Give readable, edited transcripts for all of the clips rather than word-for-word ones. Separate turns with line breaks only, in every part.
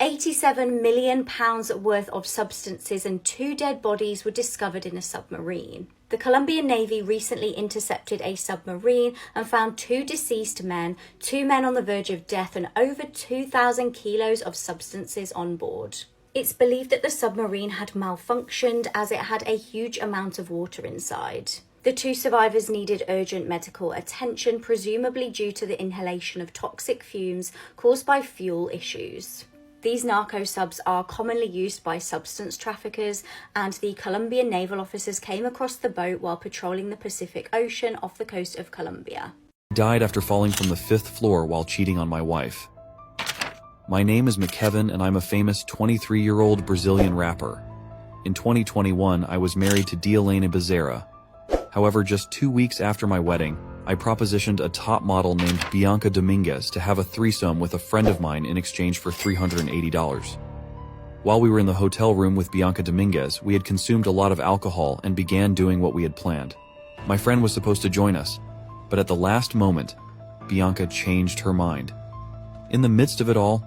£87 million worth of substances and 2 dead bodies were discovered in a submarine. The Colombian Navy recently intercepted a submarine and found 2 deceased men, 2 men on the verge of death, and over 2,000 kilos of substances on board. It's believed that the submarine had malfunctioned as it had a huge amount of water inside. The 2 survivors needed urgent medical attention, presumably due to the inhalation of toxic fumes caused by fuel issues. These narco subs are commonly used by substance traffickers, and the Colombian naval officers came across the boat while patrolling the Pacific Ocean off the coast of Colombia.
I died after falling from the 5th floor while cheating on my wife. My name is McKevin and I'm a famous 23-year-old Brazilian rapper. In 2021, I was married to Dielene Bezerra. However, just 2 weeks after my wedding, I propositioned a top model named Bianca Dominguez to have a threesome with a friend of mine in exchange for $380. While we were in the hotel room with Bianca Dominguez, we had consumed a lot of alcohol and began doing what we had planned. My friend was supposed to join us, but at the last moment, Bianca changed her mind. In the midst of it all,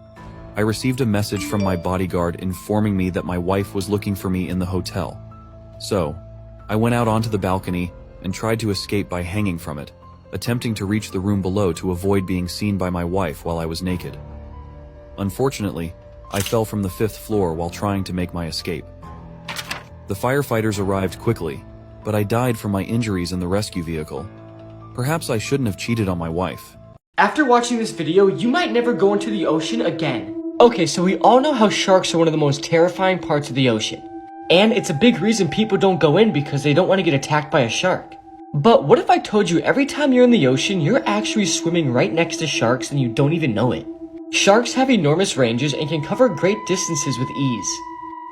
I received a message from my bodyguard informing me that my wife was looking for me in the hotel. So, I went out onto the balcony and tried to escape by hanging from it, attempting to reach the room below to avoid being seen by my wife while I was naked. Unfortunately, I fell from the 5th floor while trying to make my escape. The firefighters arrived quickly, but I died from my injuries in the rescue vehicle. Perhaps I shouldn't have cheated on my wife.
After watching this video, you might never go into the ocean again. Okay, so we all know how sharks are one of the most terrifying parts of the ocean. And it's a big reason people don't go in because they don't want to get attacked by a shark. But what if I told you every time you're in the ocean, you're actually swimming right next to sharks and you don't even know it? Sharks have enormous ranges and can cover great distances with ease,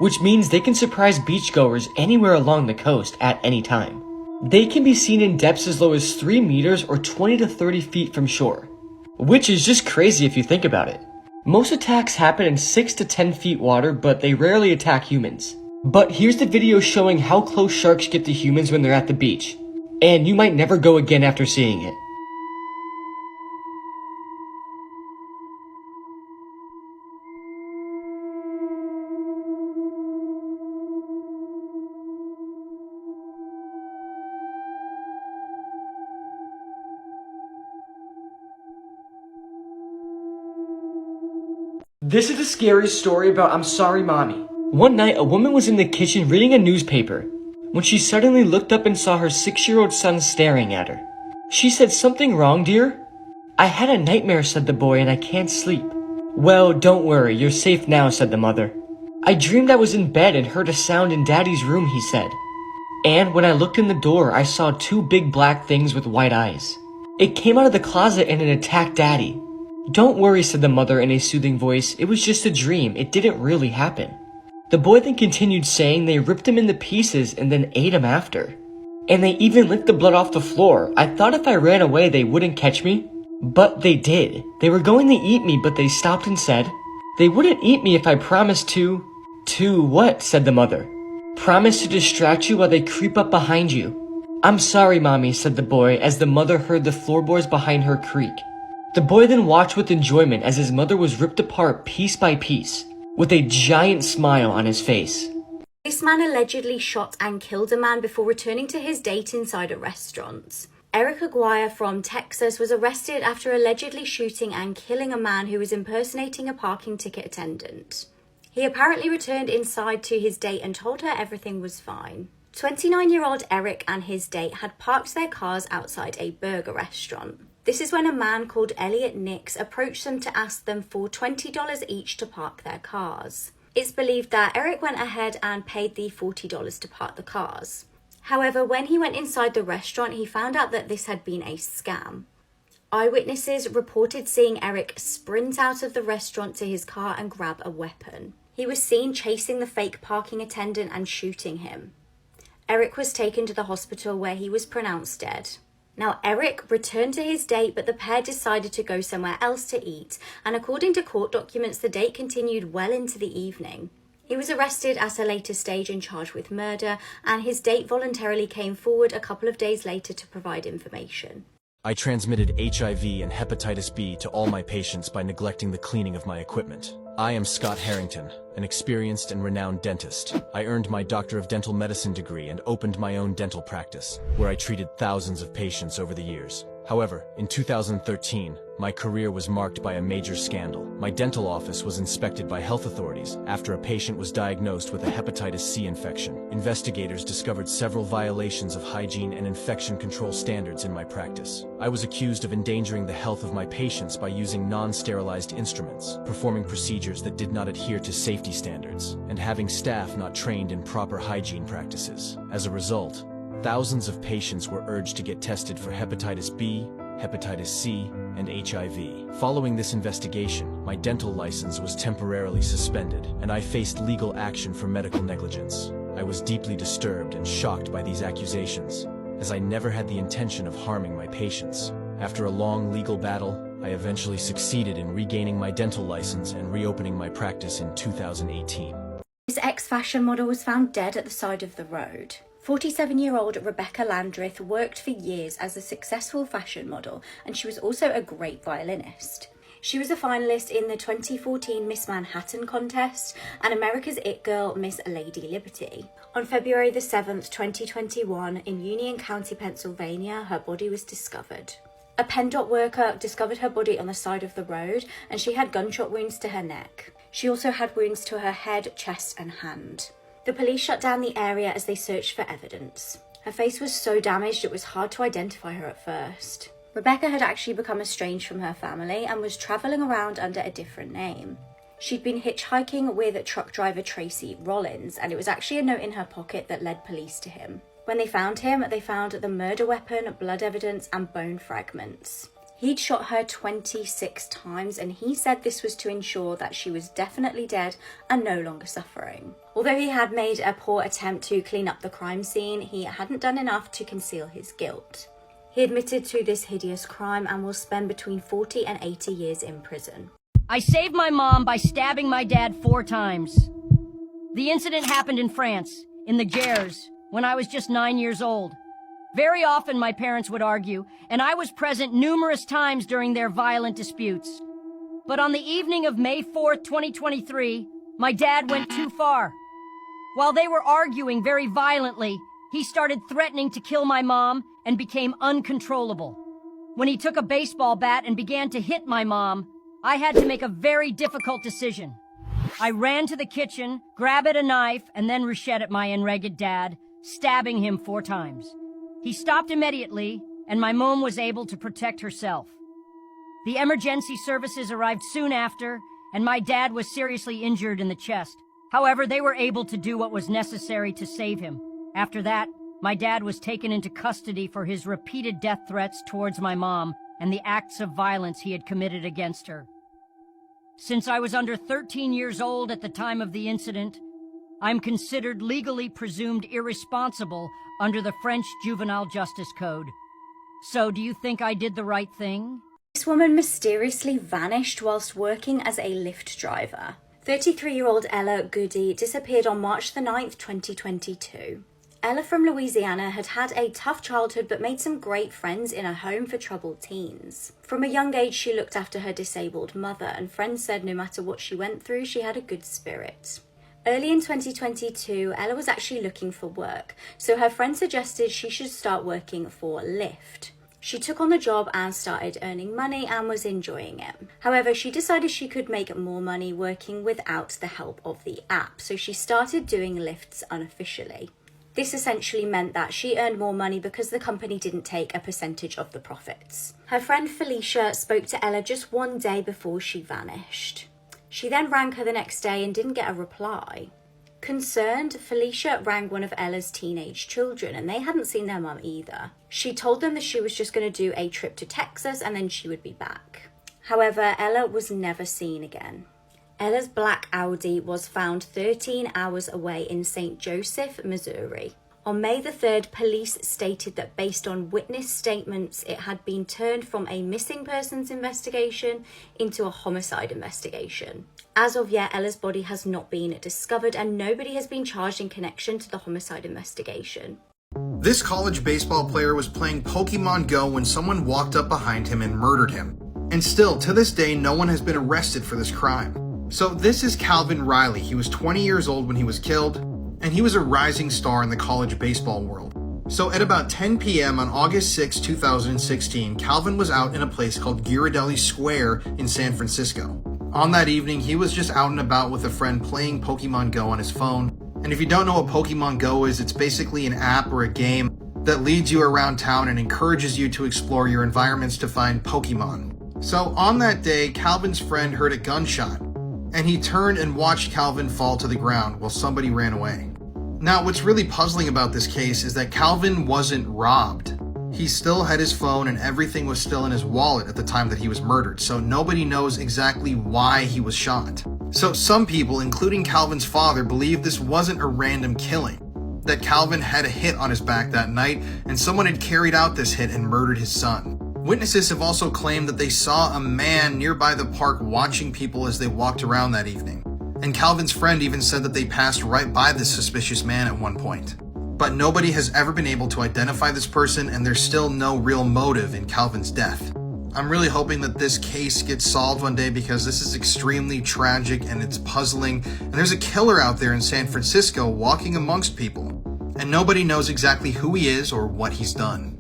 which means they can surprise beachgoers anywhere along the coast at any time. They can be seen in depths as low as 3 meters or 20 to 30 feet from shore, which is just crazy if you think about it. Most attacks happen in 6 to 10 feet water, but they rarely attack humans. But here's the video showing how close sharks get to humans when they're at the beach. And you might never go again after seeing it. This is the scariest story about I'm Sorry Mommy. One night, a woman was in the kitchen reading a newspaper when she suddenly looked up and saw her 6-year-old son staring at her. She said, "Something wrong, dear?" "I had a nightmare," said the boy, "and I can't sleep." "Well, don't worry, you're safe now," said the mother. "I dreamed I was in bed and heard a sound in Daddy's room," he said. "And when I looked in the door, I saw 2 big black things with white eyes. It came out of the closet and it attacked Daddy." "Don't worry," said the mother in a soothing voice. "It was just a dream. It didn't really happen." The boy then continued saying they ripped him into pieces and then ate him after. "And they even licked the blood off the floor. I thought if I ran away they wouldn't catch me. But they did. They were going to eat me, but they stopped and said, they wouldn't eat me if I promised to..." "To what?" said the mother. "Promise to distract you while they creep up behind you." "I'm sorry, Mommy," said the boy as the mother heard the floorboards behind her creak. The boy then watched with enjoyment as his mother was ripped apart piece by piece, with a giant smile on his face.
This man allegedly shot and killed a man before returning to his date inside a restaurant. Eric Aguirre from Texas was arrested after allegedly shooting and killing a man who was impersonating a parking ticket attendant. He apparently returned inside to his date and told her everything was fine. 29-year-old Eric and his date had parked their cars outside a burger restaurant. This is when a man called Elliot Nix approached them to ask them for $20 each to park their cars. It's believed that Eric went ahead and paid the $40 to park the cars. However, when he went inside the restaurant, he found out that this had been a scam. Eyewitnesses reported seeing Eric sprint out of the restaurant to his car and grab a weapon. He was seen chasing the fake parking attendant and shooting him. Eric was taken to the hospital where he was pronounced dead. Now, Eric returned to his date, but the pair decided to go somewhere else to eat, and according to court documents, the date continued well into the evening. He was arrested at a later stage and charged with murder, and his date voluntarily came forward a couple of days later to provide information.
I transmitted HIV and hepatitis B to all my patients by neglecting the cleaning of my equipment. I am Scott Harrington, an experienced and renowned dentist. I earned my Doctor of Dental Medicine degree and opened my own dental practice, where I treated thousands of patients over the years. However, in 2013, my career was marked by a major scandal. My dental office was inspected by health authorities after a patient was diagnosed with a hepatitis C infection. Investigators discovered several violations of hygiene and infection control standards in my practice. I was accused of endangering the health of my patients by using non-sterilized instruments, performing procedures that did not adhere to safety standards, and having staff not trained in proper hygiene practices. As a result, thousands of patients were urged to get tested for hepatitis B, hepatitis C, and HIV. Following this investigation, my dental license was temporarily suspended, and I faced legal action for medical negligence. I was deeply disturbed and shocked by these accusations, as I never had the intention of harming my patients. After a long legal battle, I eventually succeeded in regaining my dental license and reopening my practice in 2018.
This ex-fashion model was found dead at the side of the road. 47-year-old Rebecca Landreth worked for years as a successful fashion model, and she was also a great violinist. She was a finalist in the 2014 Miss Manhattan contest and America's It Girl Miss Lady Liberty. On February the 7th, 2021, in Union County, Pennsylvania, her body was discovered. A PennDOT worker discovered her body on the side of the road, and she had gunshot wounds to her neck. She also had wounds to her head, chest, and hand. The police shut down the area as they searched for evidence. Her face was so damaged it was hard to identify her at first. Rebecca had actually become estranged from her family and was travelling around under a different name. She'd been hitchhiking with truck driver Tracy Rollins, and it was actually a note in her pocket that led police to him. When they found him, they found the murder weapon, blood evidence, and bone fragments. He'd shot her 26 times, and he said this was to ensure that she was definitely dead and no longer suffering. Although he had made a poor attempt to clean up the crime scene, he hadn't done enough to conceal his guilt. He admitted to this hideous crime and will spend between 40 and 80 years in prison.
I saved my mom by stabbing my dad 4 times. The incident happened in France, in the Gers, when I was just 9 years old. Very often my parents would argue, and I was present numerous times during their violent disputes. But on the evening of May 4th, 2023, my dad went too far. While they were arguing very violently, he started threatening to kill my mom and became uncontrollable. When he took a baseball bat and began to hit my mom, I had to make a very difficult decision. I ran to the kitchen, grabbed a knife, and then rushed at my enraged dad, stabbing him 4 times. He stopped immediately, and my mom was able to protect herself. The emergency services arrived soon after, and my dad was seriously injured in the chest. However, they were able to do what was necessary to save him. After that, my dad was taken into custody for his repeated death threats towards my mom and the acts of violence he had committed against her. Since I was under 13 years old at the time of the incident, I'm considered legally presumed irresponsible under the French Juvenile Justice Code. So, do you think I did the right thing?
This woman mysteriously vanished whilst working as a Lyft driver. 33-year-old Ella Goody disappeared on March the 9th, 2022. Ella from Louisiana had had a tough childhood but made some great friends in a home for troubled teens. From a young age, she looked after her disabled mother, and friends said no matter what she went through, she had a good spirit. Early in 2022, Ella was actually looking for work, so her friend suggested she should start working for Lyft. She took on the job and started earning money and was enjoying it. However, she decided she could make more money working without the help of the app, so she started doing Lyfts unofficially. This essentially meant that she earned more money because the company didn't take a percentage of the profits. Her friend Felicia spoke to Ella just one day before she vanished. She then rang her the next day and didn't get a reply. Concerned, Felicia rang one of Ella's teenage children, and they hadn't seen their mum either. She told them that she was just going to do a trip to Texas and then she would be back. However, Ella was never seen again. Ella's black Audi was found 13 hours away in St. Joseph, Missouri. On May the 3rd, police stated that based on witness statements, it had been turned from a missing persons investigation into a homicide investigation. As of yet, Ella's body has not been discovered and nobody has been charged in connection to the homicide investigation.
This college baseball player was playing Pokemon Go when someone walked up behind him and murdered him. And still, to this day, no one has been arrested for this crime. So this is Calvin Riley. He was 20 years old when he was killed, and he was a rising star in the college baseball world. So at about 10 p.m. on August 6, 2016, Calvin was out in a place called Ghirardelli Square in San Francisco. On that evening, he was just out and about with a friend playing Pokemon Go on his phone. And if you don't know what Pokemon Go is, it's basically an app or a game that leads you around town and encourages you to explore your environments to find Pokemon. So on that day, Calvin's friend heard a gunshot, and he turned and watched Calvin fall to the ground while somebody ran away. Now, what's really puzzling about this case is that Calvin wasn't robbed. He still had his phone and everything was still in his wallet at the time that he was murdered, so nobody knows exactly why he was shot. So some people, including Calvin's father, believe this wasn't a random killing, that Calvin had a hit on his back that night and someone had carried out this hit and murdered his son. Witnesses have also claimed that they saw a man nearby the park watching people as they walked around that evening. And Calvin's friend even said that they passed right by this suspicious man at one point. But nobody has ever been able to identify this person, and there's still no real motive in Calvin's death. I'm really hoping that this case gets solved one day because this is extremely tragic and it's puzzling. And there's a killer out there in San Francisco walking amongst people, and nobody knows exactly who he is or what he's done.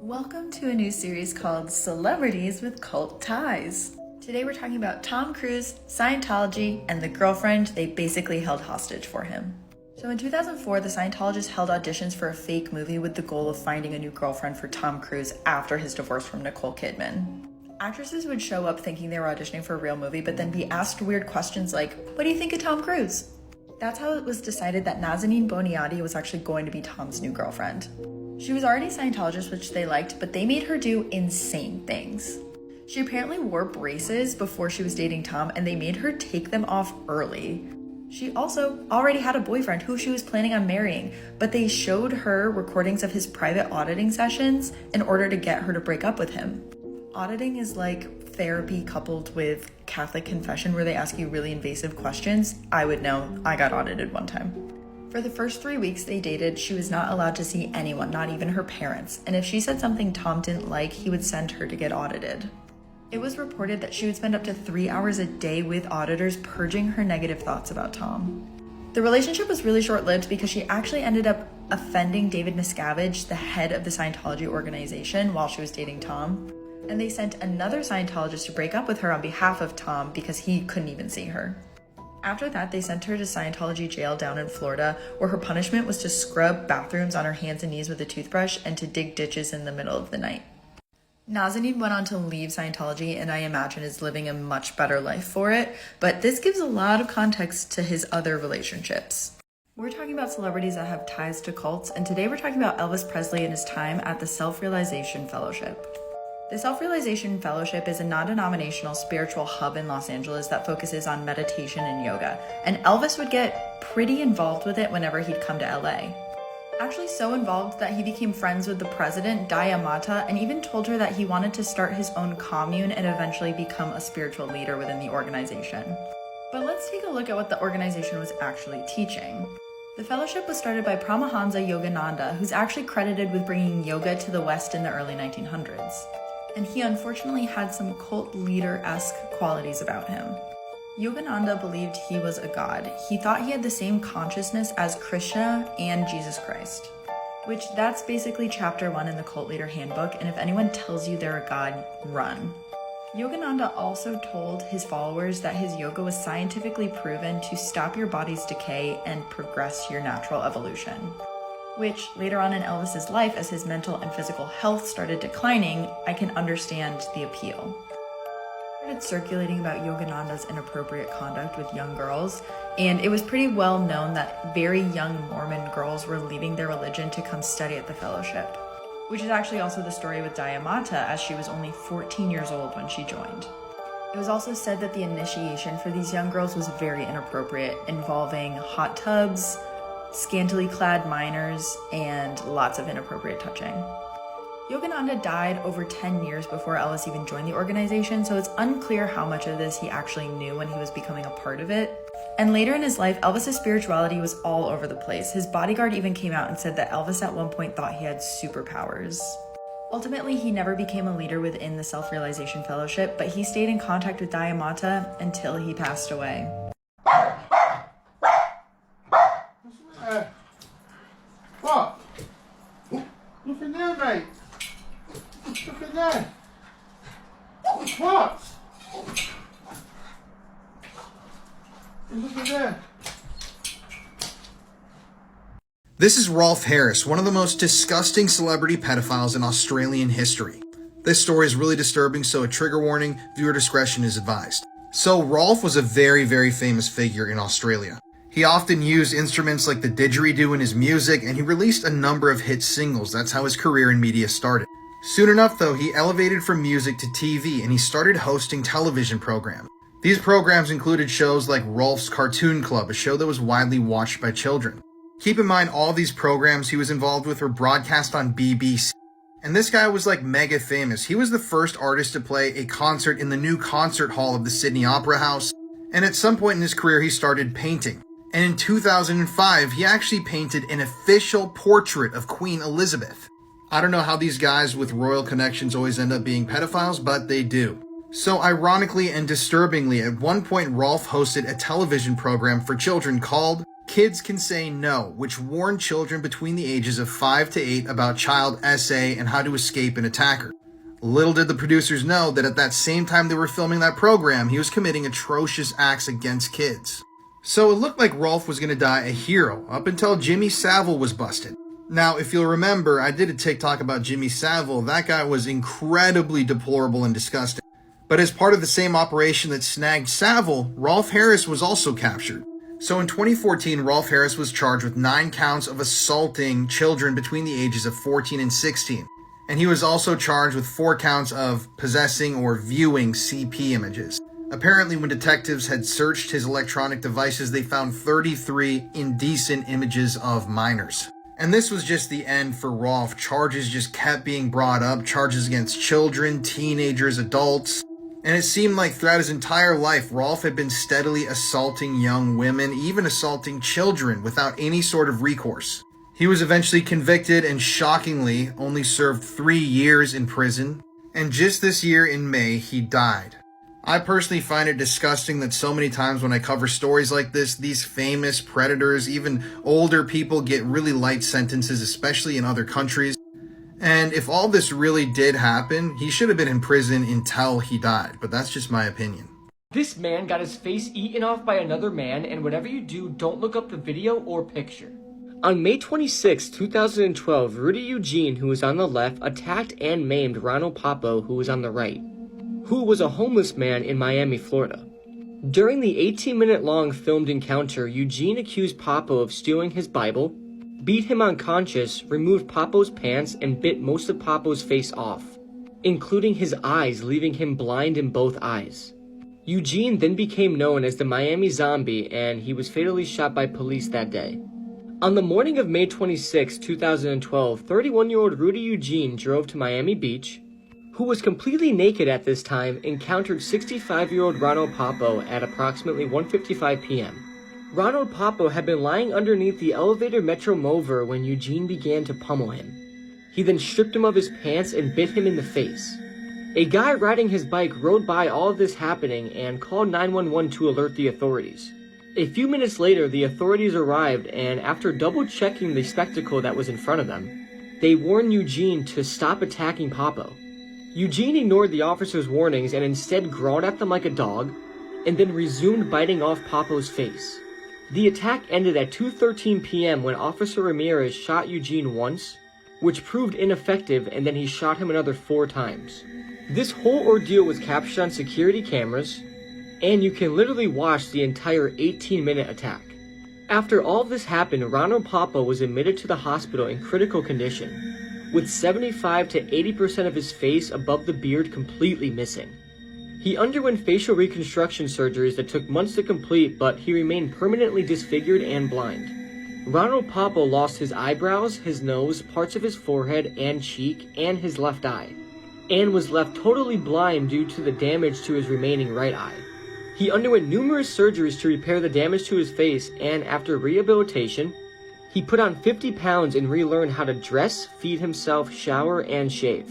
Welcome to a new series called Celebrities with Cult Ties. Today we're talking about Tom Cruise, Scientology, and the girlfriend they basically held hostage for him. So in 2004, the Scientologists held auditions for a fake movie with the goal of finding a new girlfriend for Tom Cruise after his divorce from Nicole Kidman. Actresses would show up thinking they were auditioning for a real movie, but then be asked weird questions like, what do you think of Tom Cruise? That's how it was decided that Nazanin Boniadi was actually going to be Tom's new girlfriend. She was already a Scientologist, which they liked, but they made her do insane things. She apparently wore braces before she was dating Tom, and they made her take them off early. She also already had a boyfriend who she was planning on marrying, but they showed her recordings of his private auditing sessions in order to get her to break up with him. Auditing is like therapy coupled with Catholic confession where they ask you really invasive questions. I would know. I got audited one time. For the first 3 weeks they dated, she was not allowed to see anyone, not even her parents. And if she said something Tom didn't like, he would send her to get audited. It was reported that she would spend up to 3 hours a day with auditors purging her negative thoughts about Tom. The relationship was really short-lived because she actually ended up offending David Miscavige, the head of the Scientology organization, while she was dating Tom. And they sent another Scientologist to break up with her on behalf of Tom because he couldn't even see her. After that, they sent her to Scientology jail down in Florida, where her punishment was to scrub bathrooms on her hands and knees with a toothbrush and to dig ditches in the middle of the night. Nazanin went on to leave Scientology, and I imagine is living a much better life for it, but this gives a lot of context to his other relationships. We're talking about celebrities that have ties to cults, and today we're talking about Elvis Presley and his time at the Self-Realization Fellowship. The Self-Realization Fellowship is a non-denominational spiritual hub in Los Angeles that focuses on meditation and yoga, and Elvis would get pretty involved with it whenever he'd come to LA. Actually so involved that he became friends with the president, Daya Mata, and even told her that he wanted to start his own commune and eventually become a spiritual leader within the organization. But let's take a look at what the organization was actually teaching. The fellowship was started by Paramahansa Yogananda, who's actually credited with bringing yoga to the West in the early 1900s. And he unfortunately had some cult leader-esque qualities about him. Yogananda believed he was a god. He thought he had the same consciousness as Krishna and Jesus Christ, which that's basically chapter 1 in the Cult Leader Handbook, and if anyone tells you they're a god, run. Yogananda also told his followers that his yoga was scientifically proven to stop your body's decay and progress your natural evolution, which later on in Elvis's life, as his mental and physical health started declining, I can understand the appeal. Started circulating about Yogananda's inappropriate conduct with young girls, and it was pretty well known that very young Mormon girls were leaving their religion to come study at the fellowship, which is actually also the story with Daya Mata, as she was only 14 years old when she joined. It was also said that the initiation for these young girls was very inappropriate, involving hot tubs, scantily clad minors, and lots of inappropriate touching. Yogananda died over 10 years before Elvis even joined the organization, so it's unclear how much of this he actually knew when he was becoming a part of it. And later in his life, Elvis's spirituality was all over the place. His bodyguard even came out and said that Elvis at one point thought he had superpowers. Ultimately, he never became a leader within the Self-Realization Fellowship, but he stayed in contact with Diamata until he passed away.
What? Look in there, mate. Look in there. What? Look in there. This is Rolf Harris, one of the most disgusting celebrity pedophiles in Australian history. This story is really disturbing, so a trigger warning, viewer discretion is advised. So Rolf was a very, very famous figure in Australia. He often used instruments like the didgeridoo in his music, and he released a number of hit singles. That's how his career in media started. Soon enough, though, he elevated from music to TV, and he started hosting television programs. These programs included shows like Rolf's Cartoon Club, a show that was widely watched by children. Keep in mind, all these programs he was involved with were broadcast on BBC. And this guy was like mega famous. He was the first artist to play a concert in the new concert hall of the Sydney Opera House. And at some point in his career, he started painting. And in 2005, he actually painted an official portrait of Queen Elizabeth. I don't know how these guys with royal connections always end up being pedophiles, but they do. So ironically and disturbingly, at one point, Rolf hosted a television program for children called Kids Can Say No, which warned children between the ages of 5 to 8 about child SA and how to escape an attacker. Little did the producers know that at that same time they were filming that program, he was committing atrocious acts against kids. So it looked like Rolf was going to die a hero, up until Jimmy Savile was busted. Now, if you'll remember, I did a TikTok about Jimmy Savile. That guy was incredibly deplorable and disgusting. But as part of the same operation that snagged Savile, Rolf Harris was also captured. So in 2014, Rolf Harris was charged with 9 counts of assaulting children between the ages of 14 and 16. And he was also charged with 4 counts of possessing or viewing CP images. Apparently, when detectives had searched his electronic devices, they found 33 indecent images of minors. And this was just the end for Rolf. Charges just kept being brought up, charges against children, teenagers, adults. And it seemed like throughout his entire life, Rolf had been steadily assaulting young women, even assaulting children without any sort of recourse. He was eventually convicted and shockingly only served 3 years in prison. And just this year in May, he died. I personally find it disgusting that so many times when I cover stories like this, these famous predators, even older people, get really light sentences, especially in other countries. And if all this really did happen, he should have been in prison until he died, but that's just my opinion.
This man got his face eaten off by another man, and whatever you do, don't look up the video or picture. On May 26, 2012, Rudy Eugene, who was on the left, attacked and maimed Ronald Papo, who was on the right, who was a homeless man in Miami, Florida. During the 18-minute-long filmed encounter, Eugene accused Papo of stealing his Bible, beat him unconscious, removed Papo's pants, and bit most of Papo's face off, including his eyes, leaving him blind in both eyes. Eugene then became known as the Miami Zombie, and he was fatally shot by police that day. On the morning of May 26, 2012, 31-year-old Rudy Eugene drove to Miami Beach, who was completely naked at this time, encountered 65-year-old Ronald Papo at approximately 1:55 p.m. Ronald Papo had been lying underneath the elevator Metro Mover when Eugene began to pummel him. He then stripped him of his pants and bit him in the face. A guy riding his bike rode by all of this happening and called 911 to alert the authorities. A few minutes later, the authorities arrived, and after double-checking the spectacle that was in front of them, they warned Eugene to stop attacking Papo. Eugene ignored the officers' warnings and instead growled at them like a dog, and then resumed biting off Papo's face. The attack ended at 2:13 p.m. when Officer Ramirez shot Eugene once, which proved ineffective, and then he shot him another 4 times. This whole ordeal was captured on security cameras, and you can literally watch the entire 18-minute attack. After all of this happened, Ronald Papo was admitted to the hospital in critical condition, with 75 to 80% of his face above the beard completely missing. He underwent facial reconstruction surgeries that took months to complete, but he remained permanently disfigured and blind. Ronald Papo lost his eyebrows, his nose, parts of his forehead and cheek, and his left eye, and was left totally blind due to the damage to his remaining right eye. He underwent numerous surgeries to repair the damage to his face, and after rehabilitation, He put on 50 pounds and relearned how to dress, feed himself, shower, and shave.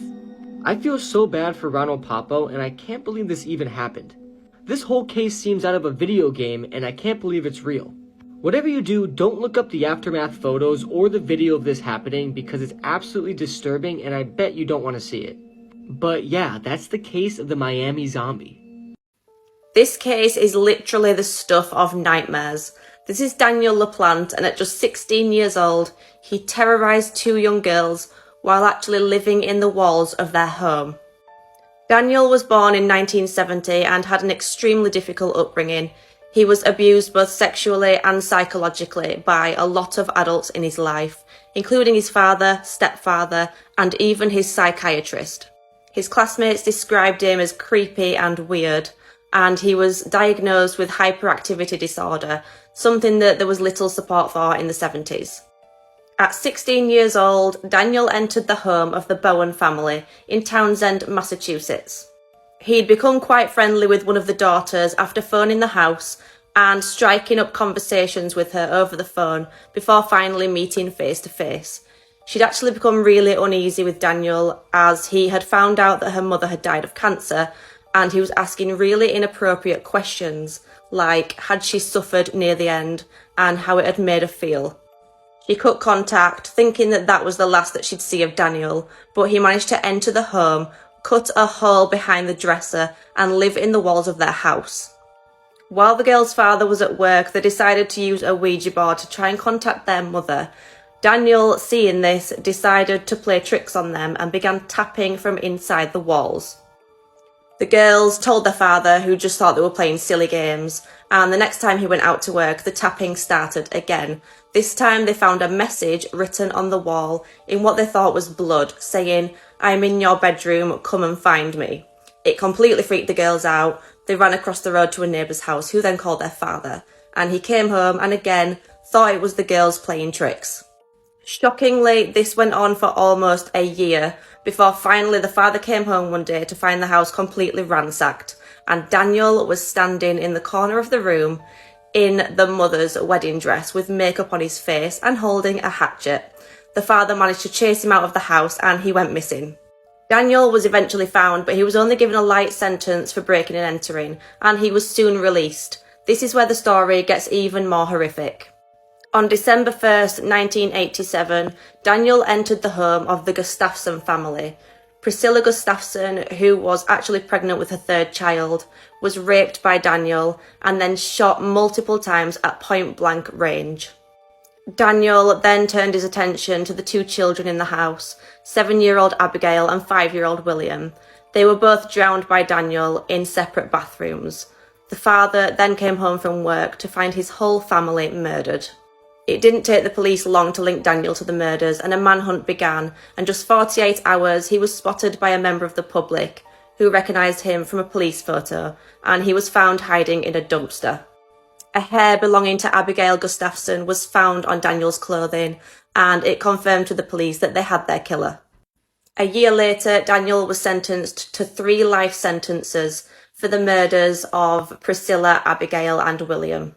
I feel so bad for Ronald Popo, and I can't believe this even happened. This whole case seems out of a video game, and I can't believe it's real. Whatever you do, don't look up the aftermath photos or the video of this happening because it's absolutely disturbing and I bet you don't want to see it. But yeah, that's the case of the Miami zombie.
This case is literally the stuff of nightmares. This is Daniel LaPlante, and at just 16 years old, he terrorized 2 young girls while actually living in the walls of their home. Daniel was born in 1970 and had an extremely difficult upbringing. He was abused both sexually and psychologically by a lot of adults in his life, including his father, stepfather, and even his psychiatrist. His classmates described him as creepy and weird, and he was diagnosed with hyperactivity disorder, something that there was little support for in the 70s. At 16 years old, Daniel entered the home of the Bowen family in Townsend, Massachusetts. He'd become quite friendly with one of the daughters after phoning the house and striking up conversations with her over the phone before finally meeting face to face. She'd actually become really uneasy with Daniel as he had found out that her mother had died of cancer, and he was asking really inappropriate questions like had she suffered near the end and how it had made her feel. She cut contact, thinking that that was the last that she'd see of Daniel, but he managed to enter the home, cut a hole behind the dresser, and live in the walls of their house. While the girl's father was at work, they decided to use a Ouija board to try and contact their mother. Daniel, seeing this, decided to play tricks on them and began tapping from inside the walls. The girls told their father, who just thought they were playing silly games, and the next time he went out to work, the tapping started again. This time they found a message written on the wall in what they thought was blood, saying, "I'm in your bedroom, come and find me." It completely freaked the girls out. They ran across the road to a neighbour's house, who then called their father, and he came home and again thought it was the girls playing tricks. Shockingly, this went on for almost a year before finally the father came home one day to find the house completely ransacked, and Daniel was standing in the corner of the room in the mother's wedding dress with makeup on his face and holding a hatchet. The father managed to chase him out of the house and he went missing. Daniel was eventually found, but he was only given a light sentence for breaking and entering, and he was soon released. This is where the story gets even more horrific. On December 1st, 1987, Daniel entered the home of the Gustafson family. Priscilla Gustafson, who was actually pregnant with her 3rd child, was raped by Daniel and then shot multiple times at point-blank range. Daniel then turned his attention to the 2 children in the house, 7-year-old Abigail and 5-year-old William. They were both drowned by Daniel in separate bathrooms. The father then came home from work to find his whole family murdered. It didn't take the police long to link Daniel to the murders, and a manhunt began, and just 48 hours he was spotted by a member of the public, who recognised him from a police photo, and he was found hiding in a dumpster. A hair belonging to Abigail Gustafson was found on Daniel's clothing, and it confirmed to the police that they had their killer. A year later, Daniel was sentenced to 3 life sentences for the murders of Priscilla, Abigail and William.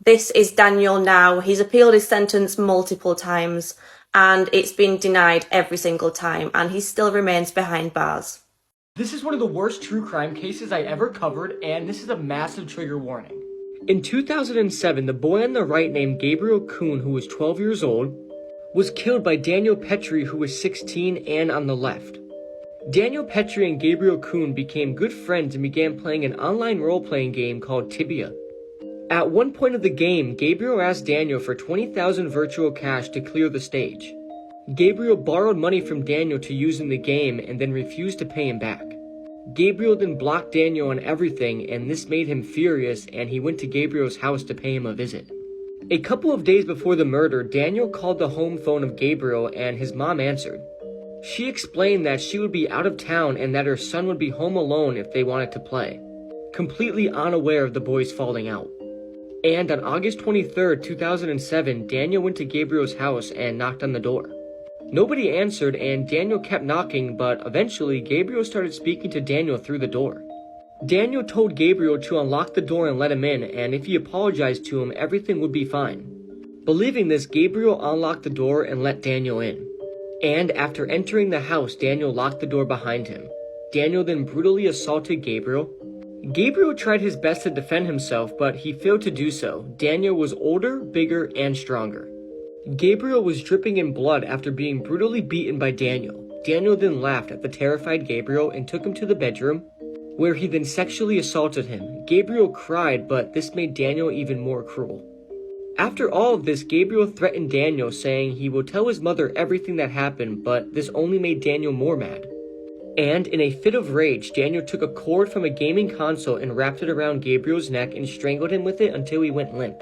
This is Daniel now. He's appealed his sentence multiple times and it's been denied every single time, and he still remains behind bars.
This is one of the worst true crime cases I ever covered, and this is a massive trigger warning. In 2007, the boy on the right named Gabriel Kuhn, who was 12 years old, was killed by Daniel Petrie, who was 16, and on the left. Daniel Petrie and Gabriel Kuhn became good friends and began playing an online role-playing game called Tibia. At one point of the game, Gabriel asked Daniel for 20,000 virtual cash to clear the stage. Gabriel borrowed money from Daniel to use in the game and then refused to pay him back. Gabriel then blocked Daniel on everything, and this made him furious, and he went to Gabriel's house to pay him a visit. A couple of days before the murder, Daniel called the home phone of Gabriel and his mom answered. She explained that she would be out of town and that her son would be home alone if they wanted to play, completely unaware of the boys falling out. And on August 23rd, 2007, Daniel went to Gabriel's house and knocked on the door. Nobody answered, and Daniel kept knocking, but eventually Gabriel started speaking to Daniel through the door. Daniel told Gabriel to unlock the door and let him in, and if he apologized to him, everything would be fine. Believing this, Gabriel unlocked the door and let Daniel in. And after entering the house, Daniel locked the door behind him. Daniel then brutally assaulted Gabriel. Gabriel tried his best to defend himself, but he failed to do so. Daniel was older, bigger, and stronger. Gabriel was dripping in blood after being brutally beaten by Daniel. Daniel then laughed at the terrified Gabriel and took him to the bedroom, where he then sexually assaulted him. Gabriel cried, but this made Daniel even more cruel. After all of this, Gabriel threatened Daniel, saying he will tell his mother everything that happened, but this only made Daniel more mad. And in a fit of rage, Daniel took a cord from a gaming console and wrapped it around Gabriel's neck and strangled him with it until he went limp.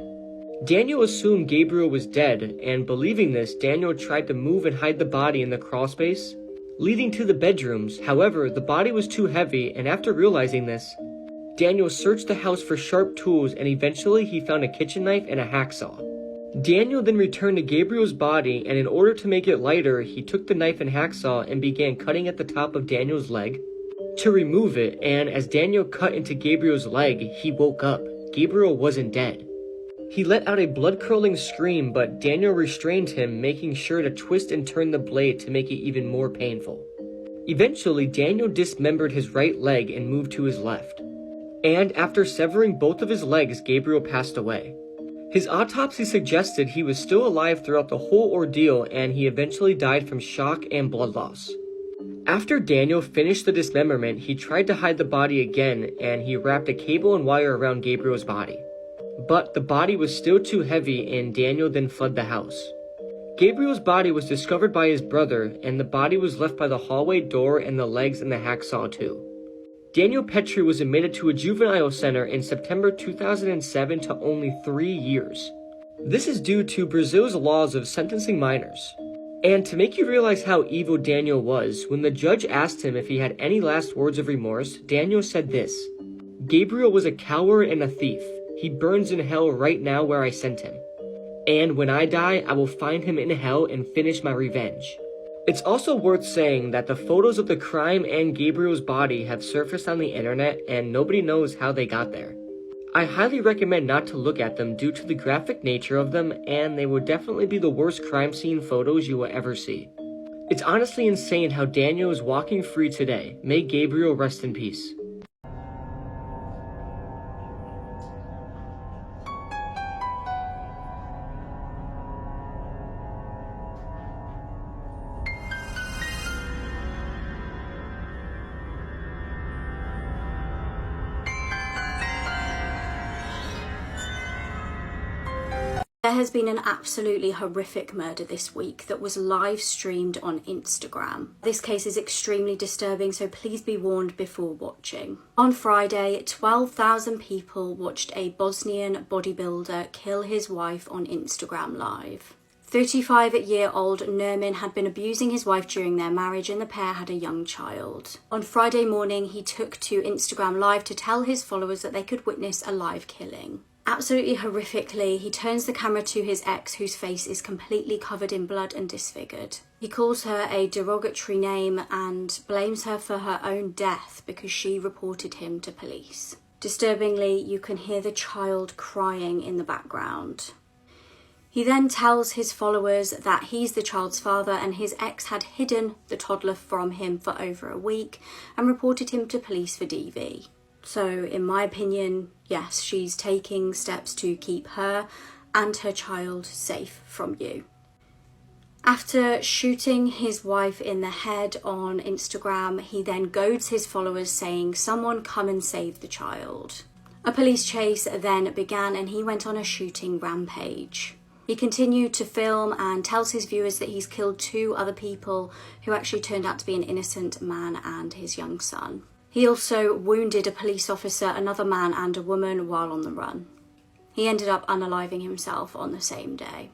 Daniel assumed Gabriel was dead, and believing this, Daniel tried to move and hide the body in the crawlspace leading to the bedrooms. However, the body was too heavy, and after realizing this, Daniel searched the house for sharp tools, and eventually he found a kitchen knife and a hacksaw. Daniel then returned to Gabriel's body, and in order to make it lighter, he took the knife and hacksaw and began cutting at the top of Daniel's leg to remove it, and as Daniel cut into Gabriel's leg, he woke up. Gabriel wasn't dead. He let out a blood-curdling scream, but Daniel restrained him, making sure to twist and turn the blade to make it even more painful. Eventually, Daniel dismembered his right leg and moved to his left. And after severing both of his legs, Gabriel passed away. His autopsy suggested he was still alive throughout the whole ordeal, and he eventually died from shock and blood loss. After Daniel finished the dismemberment, he tried to hide the body again, and he wrapped a cable and wire around Gabriel's body. But the body was still too heavy, and Daniel then fled the house. Gabriel's body was discovered by his brother, and the body was left by the hallway door and the legs and the hacksaw too. Daniel Petrie was admitted to a juvenile center in September 2007 to only 3 years. This is due to Brazil's laws of sentencing minors. And to make you realize how evil Daniel was, when the judge asked him if he had any last words of remorse, Daniel said this: "Gabriel was a coward and a thief. He burns in hell right now where I sent him. And when I die, I will find him in hell and finish my revenge." It's also worth saying that the photos of the crime and Gabriel's body have surfaced on the internet, and nobody knows how they got there. I highly recommend not to look at them due to the graphic nature of them, and they will definitely be the worst crime scene photos you will ever see. It's honestly insane how Daniel is walking free today. May Gabriel rest in peace.
There has been an absolutely horrific murder this week that was live streamed on Instagram. This case is extremely disturbing, so please be warned before watching. On Friday, 12,000 people watched a Bosnian bodybuilder kill his wife on Instagram Live. 35-year-old Nermin had been abusing his wife during their marriage, and the pair had a young child. On Friday morning, he took to Instagram Live to tell his followers that they could witness a live killing. Absolutely horrifically, he turns the camera to his ex, whose face is completely covered in blood and disfigured. He calls her a derogatory name and blames her for her own death because she reported him to police. Disturbingly, you can hear the child crying in the background. He then tells his followers that he's the child's father and his ex had hidden the toddler from him for over a week and reported him to police for DV. So, in my opinion, yes, she's taking steps to keep her and her child safe from you. After shooting his wife in the head on Instagram, he then goads his followers saying, "Someone come and save the child." A police chase then began and he went on a shooting rampage. He continued to film and tells his viewers that he's killed 2 other people who actually turned out to be an innocent man and his young son. He also wounded a police officer, another man and a woman while on the run. He ended up unaliving himself on the same day.